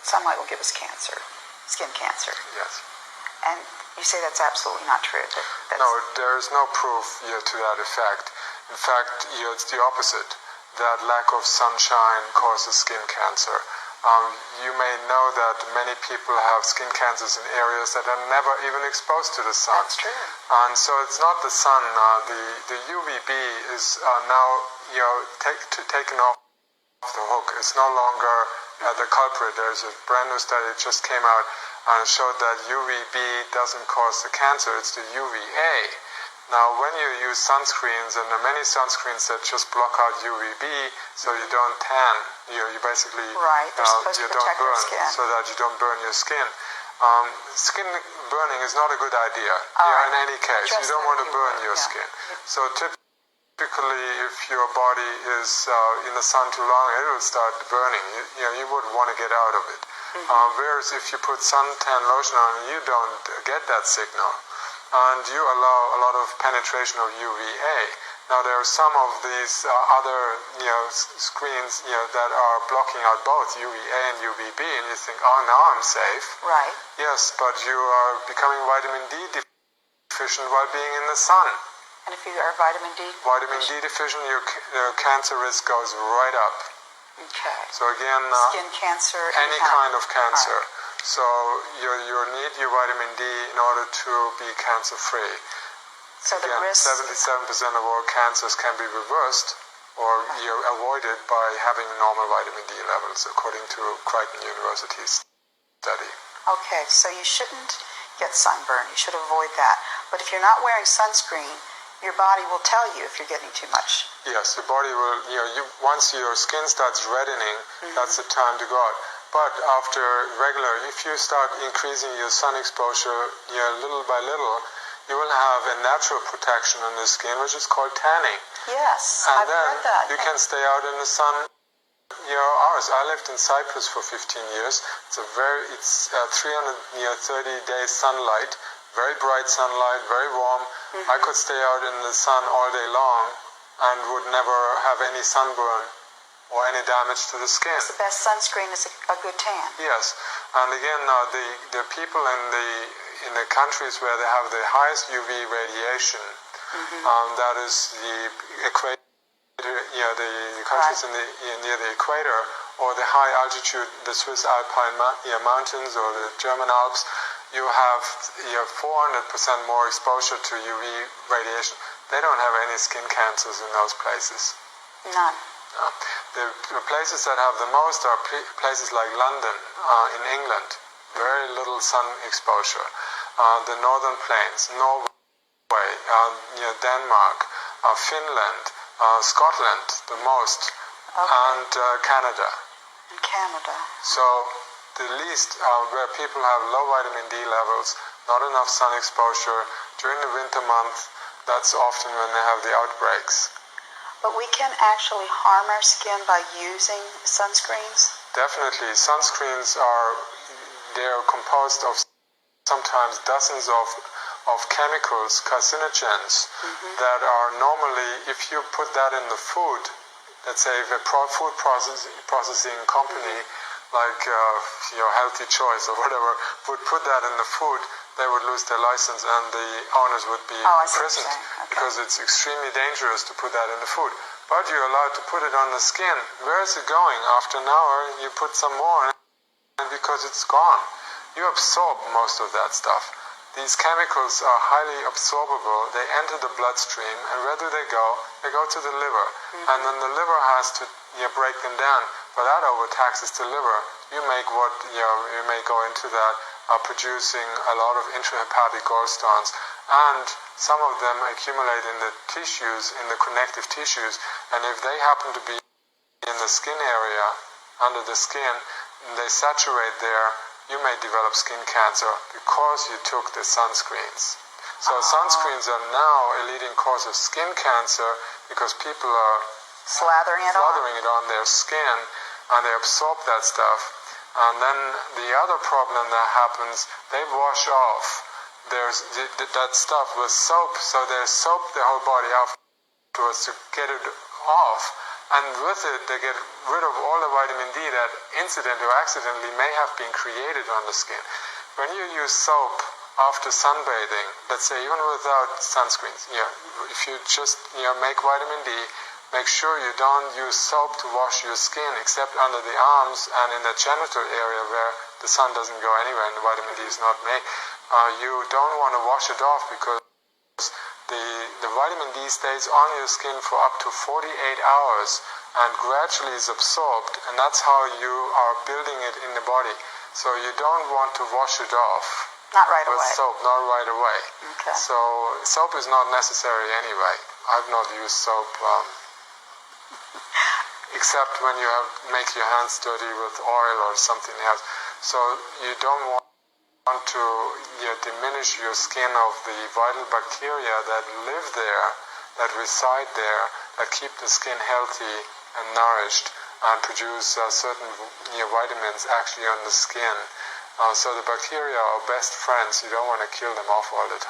sunlight will give us cancer, skin cancer. Yes. And you say that's absolutely not true. No, there is no proof to that effect. In fact, it's the opposite. That lack of sunshine causes skin cancer. You may know that many people have skin cancers in areas that are never even exposed to the sun. That's true. And so it's not the sun. The UVB is now taken off the hook. It's no longer the culprit. There's a brand new study that just came out and showed that UVB doesn't cause the cancer. It's the UVA. Now, when you use sunscreens, and there are many sunscreens that just block out UVB, so you don't tan, you basically you don't burn, so that you don't burn your skin. Skin burning is not a good idea. In any case, you don't want to burn your skin. So typically, if your body is in the sun too long, it will start burning. You wouldn't want to get out of it. Whereas if you put suntan lotion on, you don't get that signal. And you allow a lot of penetration of UVA. Now there are some of these other screens that are blocking out both UVA and UVB, and you think, oh, now I'm safe. Right. Yes, but you are becoming vitamin D deficient while being in the sun. And if you are vitamin D deficient, your cancer risk goes right up. Okay. So again, skin cancer, any kind of cancer. Right. So you need your vitamin D in order to be cancer-free. So the risk 77% of all cancers can be reversed or avoided by having normal vitamin D levels, according to Creighton University's study. Okay, so you shouldn't get sunburn. You should avoid that. But if you're not wearing sunscreen, your body will tell you if you're getting too much. Yes, your body will. Once your skin starts reddening, that's the time to go out. But after if you start increasing your sun exposure little by little, you will have a natural protection on the skin, which is called tanning. Yes, and I've then heard that. You can stay out in the sun hours. I lived in Cyprus for 15 years. It's 330 days sunlight, very bright sunlight, very warm. I could stay out in the sun all day long and would never have any sunburn or any damage to the skin. The best sunscreen is a good tan. Yes, and again, the people in the countries where they have the highest UV radiation, that is the equator, the countries near the equator, or the high altitude, the Swiss Alpine mountains or the German Alps, you have 400% more exposure to UV radiation. They don't have any skin cancers in those places. None. The places that have the most are places like London in England, very little sun exposure. The northern plains, Norway, Denmark, Finland, Scotland, the most, and Canada. And Canada. So the least where people have low vitamin D levels, not enough sun exposure during the winter month, that's often when they have the outbreaks. But we can actually harm our skin by using sunscreens? Definitely. Sunscreens they're composed of sometimes dozens of chemicals, carcinogens, that are normally, if you put that in the food, let's say if a food processing company like Healthy Choice or whatever would put that in the food, they would lose their license and the owners would be imprisoned because it's extremely dangerous to put that in the food. But you're allowed to put it on the skin. Where is it going? After an hour, you put some more and because it's gone. You absorb most of that stuff. These chemicals are highly absorbable. They enter the bloodstream, and where do they go? They go to the liver. And then the liver has to break them down. But that overtaxes the liver. You may go into that producing a lot of intrahepatic gallstones, and some of them accumulate in the tissues, in the connective tissues, and if they happen to be in the skin area, under the skin, and they saturate there, you may develop skin cancer because you took the sunscreens. So sunscreens are now a leading cause of skin cancer because people are slathering it on their skin, and they absorb that stuff. And then the other problem that happens, they wash off that stuff with soap, so they soap the whole body afterwards to get it off. and with it they get rid of all the vitamin D that incidentally or accidentally may have been created on the skin. When you use soap after sunbathing, let's say even without sunscreens, if you just make vitamin D, make sure you don't use soap to wash your skin except under the arms and in the genital area where the sun doesn't go anywhere and the vitamin D is not made. You don't want to wash it off because the vitamin D stays on your skin for up to 48 hours and gradually is absorbed, and that's how you are building it in the body. So you don't want to wash it off. Not right with away. soap, not right away. Okay. So soap is not necessary anyway. I've not used soap except when you make your hands dirty with oil or something else. So you don't want to diminish your skin of the vital bacteria that live there, that reside there, that keep the skin healthy and nourished and produce certain vitamins actually on the skin. So the bacteria are best friends. You don't want to kill them off all the time.